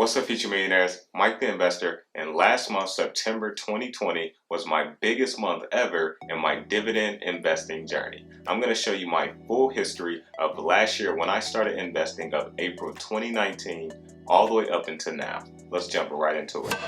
What's up, future millionaires? Mike the Investor, and last month, September 2020, was my biggest month ever in my dividend investing journey. I'm going to show you my full history of last year when I started investing of April 2019 all the way up until now. Let's jump right into it.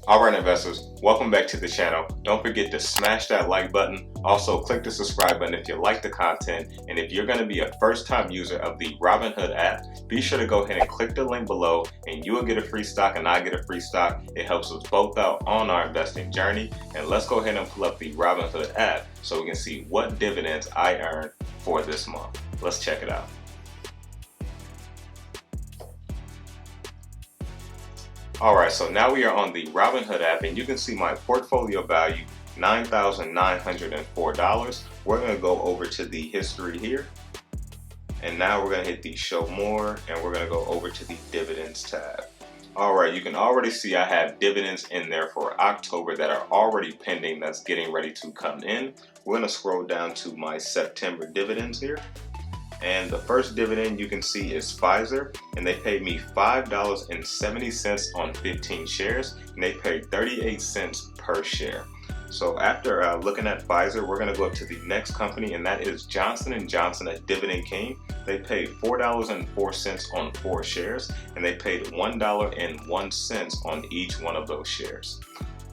Alright investors, welcome back to the channel. Don't forget to smash that like button. Also click the subscribe button if you like the content. And if you're going to be a first time user of the Robinhood app, be sure to go ahead and click the link below and you will get a free stock and I get a free stock. It helps us both out on our investing journey. And let's go ahead and pull up the Robinhood app so we can see what dividends I earned for this month. Let's check it out. Alright, so now we are on the Robinhood app and you can see my portfolio value, $9,904. We're going to go over to the history here. And now we're going to hit the show more and we're going to go over to the dividends tab. Alright, you can already see I have dividends in there for October that are already pending, that's getting ready to come in. We're going to scroll down to my September dividends here. And the first dividend you can see is Pfizer, and they paid me $5.70 on 15 shares, and they paid 38 cents per share. So after looking at Pfizer, we're going to go up to the next company, and that is Johnson & Johnson, a Dividend King. They paid $4.04 on 4 shares, and they paid $1.01 on each one of those shares.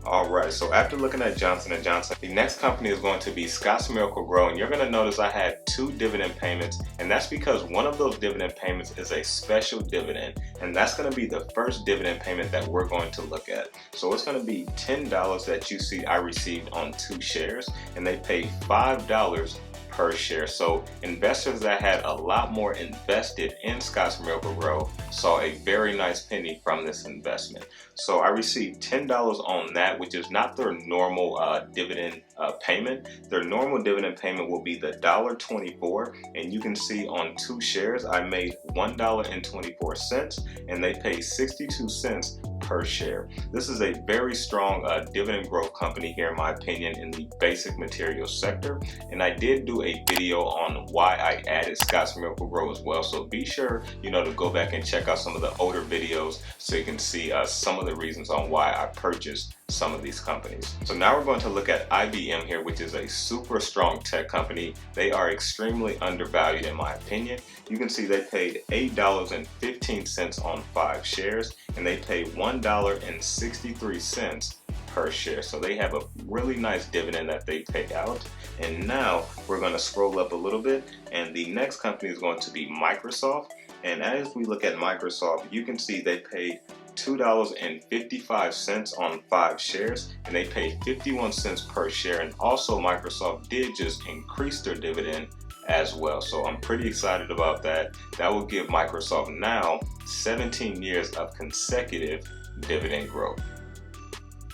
Alright, so after looking at Johnson & Johnson, the next company is going to be 𝗪𝗪𝗡𝗪𝗡, and you're going to notice I had 2 dividend payments, and that's because one of those dividend payments is a special dividend, and that's going to be the first dividend payment that we're going to look at. So it's going to be $10 that you see I received on 2 shares, and they paid $5 per share. So investors that had a lot more invested in 𝗪𝗪𝗡𝗪𝗡 saw a very nice penny from this investment. So I received $10 on that, which is not their normal dividend payment. Their normal dividend payment will be the $1.24, and you can see on 2 shares I made $1.24 and they paid 62 cents per share. This is a very strong dividend growth company here in my opinion in the basic materials sector, and I did do a video on why I added 𝗪𝗪𝗡𝗪𝗡 as well, so be sure to go back and check out some of the older videos so you can see some of the reasons on why I purchased some of these companies. So now we're going to look at IBM here, which is a super strong tech company. They are extremely undervalued in my opinion. You can see they paid $8.15 on 5 shares, and they paid $1.63 per share. So they have a really nice dividend that they pay out. And now we're going to scroll up a little bit, and the next company is going to be Microsoft. And as we look at Microsoft, you can see they paid $2.55 on 5 shares, and they paid 51 cents per share. And also Microsoft did just increase their dividend as well. So I'm pretty excited about that. That will give Microsoft now 17 years of consecutive dividend growth.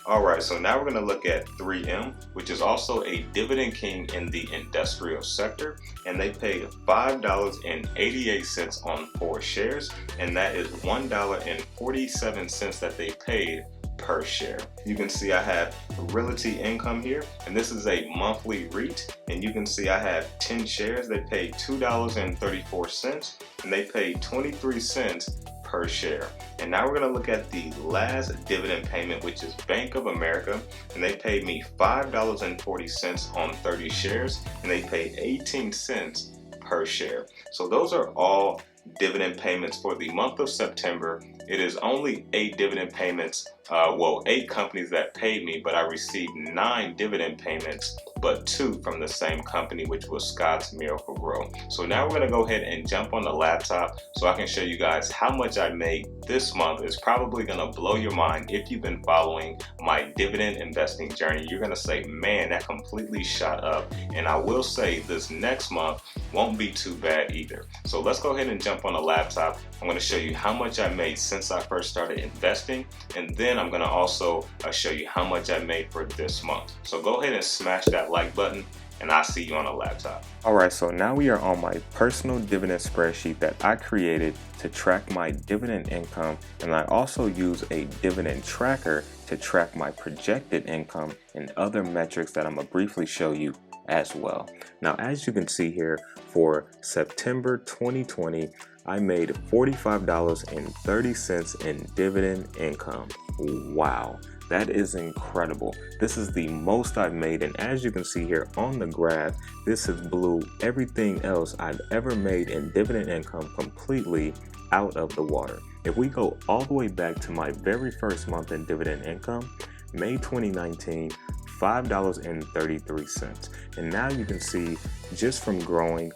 Alright, so now we're going to look at 3M, which is also a dividend king in the industrial sector, and they paid $5.88 on 4 shares, and that is $1.47 that they paid per share. You can see I have Realty Income here, and this is a monthly REIT, and you can see I have 10 shares. They paid $2.34 and they paid 23 cents per share. And now we're going to look at the last dividend payment, which is Bank of America, and they paid me $5.40 on 30 shares, and they paid 18 cents per share. So those are all dividend payments for the month of September. It is only 8 dividend payments, 8 companies that paid me, but I received 9 dividend payments, but 2 from the same company, which was 𝗪𝗪𝗡𝗪𝗡. So now we're going to go ahead and jump on the laptop so I can show you guys how much I made this month. It's probably going to blow your mind if you've been following my dividend investing journey. You're going to say, man, that completely shot up. And I will say this next month won't be too bad either. So let's go ahead and jump on the laptop. I'm going to show you how much I made since I first started investing, and then I'm going to also show you how much I made for this month. So go ahead and smash that like button, and I'll see you on the laptop. Alright, so now we are on my personal dividend spreadsheet that I created to track my dividend income, and I also use a dividend tracker to track my projected income and other metrics that I'm going to briefly show you as well. Now, as you can see here, for September 2020, I made $45.30 in dividend income. Wow, that is incredible. This is the most I've made, and as you can see here on the graph, this has blew everything else I've ever made in dividend income completely out of the water. If we go all the way back to my very first month in dividend income, May 2019, $5.33. And now you can see just from growing,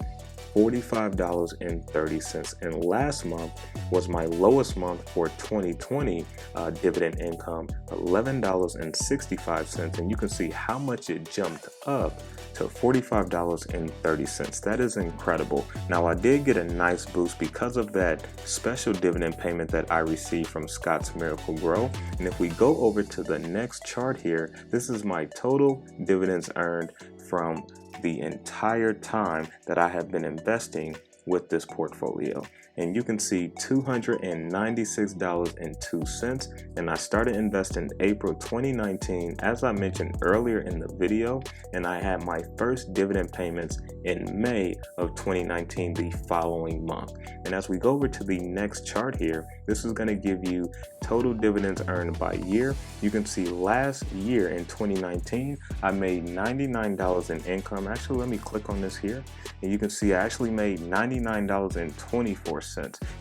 $45.30. And last month was my lowest month for 2020 dividend income, $11.65. And you can see how much it jumped up to $45.30. That is incredible. Now, I did get a nice boost because of that special dividend payment that I received from Scott's Miracle Grow. And if we go over to the next chart here, this is my total dividends earned from the entire time that I have been investing with this portfolio. And you can see $296.02, and I started investing April 2019, as I mentioned earlier in the video, and I had my first dividend payments in May of 2019, the following month. And as we go over to the next chart here, this is going to give you total dividends earned by year. You can see last year in 2019, I made $99 in income. Actually, let me click on this here, and you can see I actually made $99.24.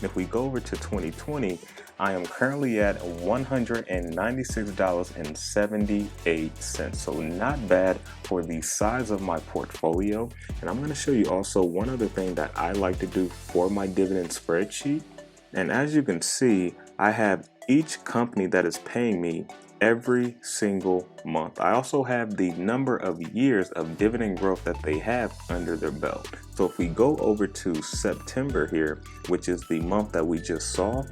If we go over to 2020, I am currently at $196.78. So not bad for the size of my portfolio. And I'm going to show you also one other thing that I like to do for my dividend spreadsheet. And as you can see, I have each company that is paying me every single month. I also have the number of years of dividend growth that they have under their belt. So if we go over to September here, which is the month that we just saw,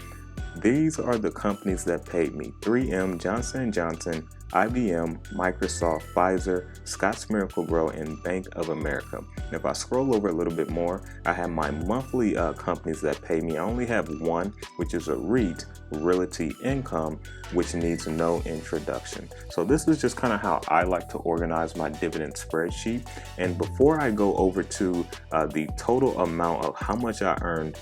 these are the companies that paid me: 3M, Johnson & Johnson, IBM, Microsoft, Pfizer, Scott's Miracle Grow, and Bank of America. And if I scroll over a little bit more, I have my monthly companies that pay me. I only have one, which is a REIT, Realty Income, which needs no introduction. So this is just kind of how I like to organize my dividend spreadsheet. And before I go over to the total amount of how much I earned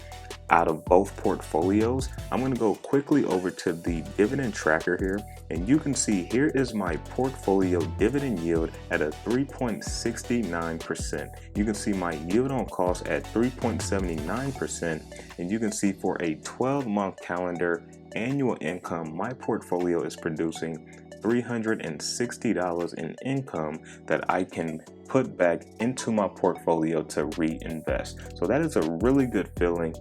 out of both portfolios, I'm going to go quickly over to the dividend tracker here, and you can see here is my portfolio dividend yield at a 3.69%. You can see my yield on cost at 3.79%, and you can see for a 12-month calendar annual income, my portfolio is producing $360 in income that I can put back into my portfolio to reinvest. So that is a really good feeling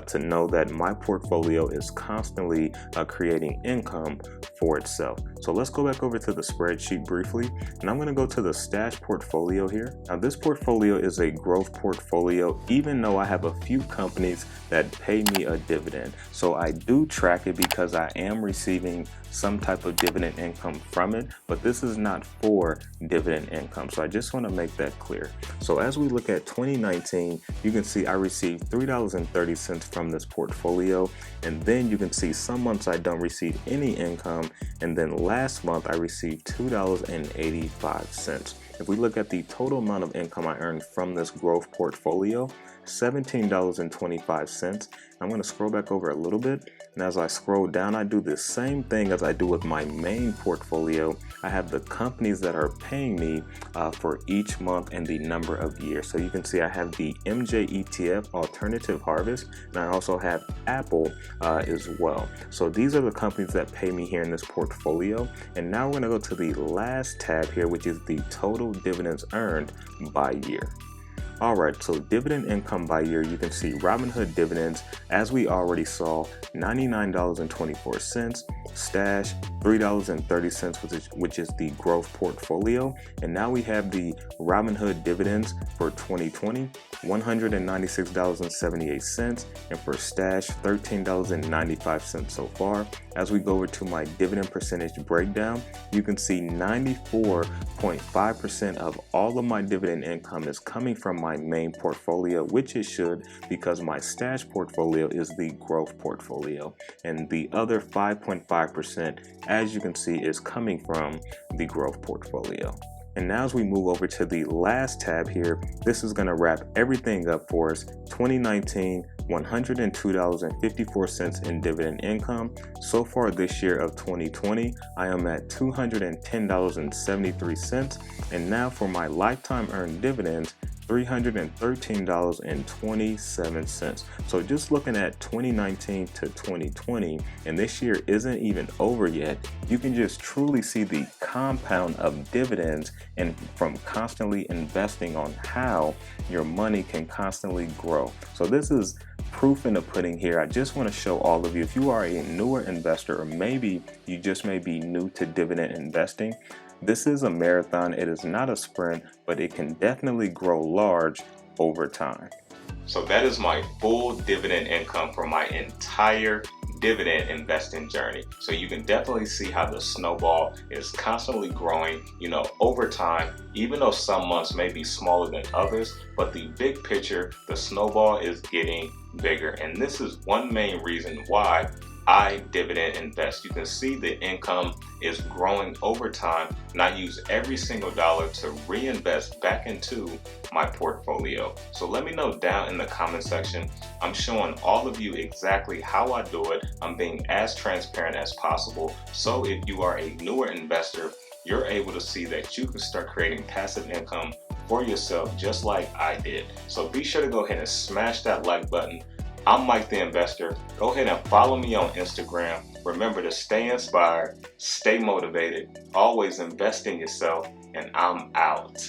to know that my portfolio is constantly creating income for itself. So let's go back over to the spreadsheet briefly, and I'm going to go to the stash portfolio here. Now this portfolio is a growth portfolio, even though I have a few companies that pay me a dividend. So I do track it because I am receiving some type of dividend income from it, but this is not for dividend income. So I just want to make that clear. So as we look at 2019, you can see I received $3.30 from this portfolio, and then you can see some months I don't receive any income, and then last month I received $2.85. If we look at the total amount of income I earned from this growth portfolio, $17.25. I'm going to scroll back over a little bit, and as I scroll down, I do the same thing as I do with my main portfolio. I have the companies that are paying me for each month and the number of years. So you can see I have the MJ ETF Alternative Harvest, and I also have Apple as well. So these are the companies that pay me here in this portfolio. And now we're going to go to the last tab here, which is the total dividends earned by year. Alright, so dividend income by year, you can see Robinhood dividends, as we already saw, $99.24, stash, $3.30, which is the growth portfolio. And now we have the Robinhood dividends for 2020, $196.78, and for stash, $13.95 so far. As we go over to my dividend percentage breakdown, you can see 94.5% of all of my dividend income is coming from my main portfolio, which it should, because my stash portfolio is the growth portfolio, and the other 5.5%, as you can see, is coming from the growth portfolio. And now as we move over to the last tab here, this is going to wrap everything up for us. 2019, $102.54 in dividend income. So far this year of 2020, I am at $210.73. And now for my lifetime earned dividends, $313.27. So just looking at 2019 to 2020, and this year isn't even over yet, you can just truly see the compound of dividends and from constantly investing on how your money can constantly grow. So this is proof in the pudding here. I just want to show all of you, if you are a newer investor, or maybe you just may be new to dividend investing, this is a marathon. It is not a sprint, but it can definitely grow large over time. So that is my full dividend income for my entire dividend investing journey. So you can definitely see how the snowball is constantly growing, over time, even though some months may be smaller than others, but the big picture, the snowball is getting bigger. And this is one main reason why I dividend invest. You can see the income is growing over time, and I use every single dollar to reinvest back into my portfolio. So let me know down in the comment section. I'm showing all of you exactly how I do it. I'm being as transparent as possible. So if you are a newer investor, you're able to see that you can start creating passive income for yourself just like I did. So be sure to go ahead and smash that like button. I'm Mike the Investor. Go ahead and follow me on Instagram. Remember to stay inspired, stay motivated, always invest in yourself, and I'm out.